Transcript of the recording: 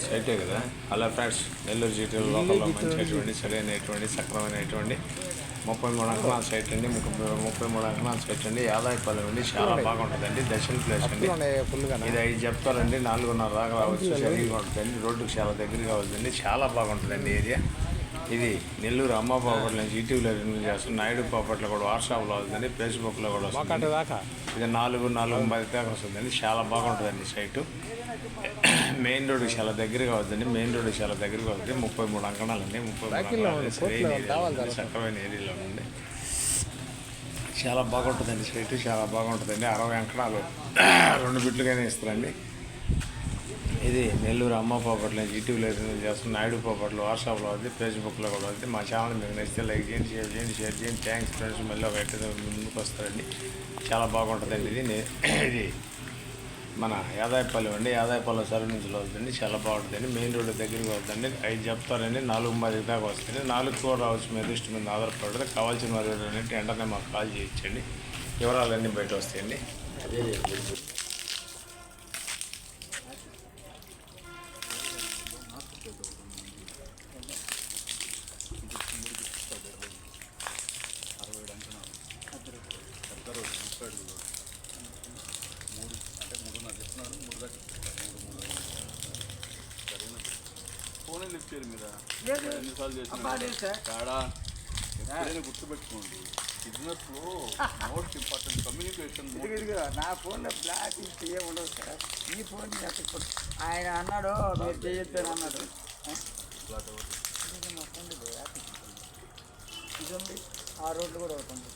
సైటే కదా. అలా friends, Nellore city లోకల్లో మంచిటువంటి సరైనటువంటి సక్రమైనటువంటి 33 అంకణాల సైట్ అండి. 33 అంకణాల సైట్ అండి. ఆదాయపాలెం అండి. చాలా బాగుంటుందండి. దర్శన ప్లేస్ అండి. ఇది 5 చెప్తారండి. 4:30 దాకా రావచ్చు. సరిగ్గా ఉంటుందండి. రోడ్డుకు చాలా దగ్గరగా అవుతుందండి. చాలా బాగుంటుందండి ఏరియా. ఇది నెల్లూరు అమ్మ పాపట్ల నుంచి ఈటీవీలో రిలీజ్ చేస్తుంది. నాయుడు పాపట్ల కూడా వాట్సాప్లో అవుతుందండి. ఫేస్బుక్లో కూడా వస్తుంది. ఇది 4:10 దాకా వస్తుందండి. చాలా బాగుంటుందండి సైటు. మెయిన్ రోడ్డుకి చాలా దగ్గరగా అవుతుందండి. మెయిన్ రోడ్డుకి చాలా దగ్గరగా అవుతుంది. 33 అంకణాలండి. 33 అంకణాలు సరైన ఏరియా, సక్రమైన ఏరియాలో ఉంది. చాలా బాగుంటుందండి సైటు. చాలా బాగుంటుందండి. 60 అంకణాలు 2 బిట్లుగానే ఇస్తారండి. ఇది నెల్లూరు అమ్మ పాపట్ల నుంచి ఈటీవీలో రిలీజ్ చేస్తుంది. నాయుడు పాపట్ల వాట్సాప్లో అవుతుంది. ఫేస్బుక్లో కూడా అవుతుంది. మా ఛానల్ మీకు నచ్చితే లైక్ చేయండి, షేర్ చేయండి, షేర్ చేయండి. Thanks friends. మళ్ళీ ఒక ఎక్కడ ముందుకు వస్తారండి. చాలా బాగుంటుందండి ఇది మన యాదాయపాలెం అండి. యాదాయపాలెం సర్వీసులో అవుతుంది. చాలా బాగుంటుందండి. మెయిన్ రోడ్డు దగ్గరికి అవుతుందండి. 5 చెప్తారండి. 4:10 దాకా వస్తుంది. 4 కూడా రావచ్చు. మీ దృష్టి మీద ఆధారపడదు. కావాల్సిన వారు ఏంటంటే వెంటనే మాకు కాల్ చేయించండి. వివరాలన్నీ బయట వస్తాయండి. ఫోనే లిఫ్ట్ చేయరు మీరు ఎన్నిసార్లు చేసిన ఎప్పుడైనా గుర్తుపెట్టుకోండి. బిజినెస్లో మోస్ట్ ఇంపార్టెంట్ కమ్యూనికేషన్. నా ఫోన్లో బ్లాక్ ఇస్తే ఏముండదు సార్. ఈ ఫోన్ ఆయన అన్నాడు మీరు చేయొద్దని అన్నాడు. ఇది ఉంది, ఆ రోడ్లు కూడా అవుతుంది.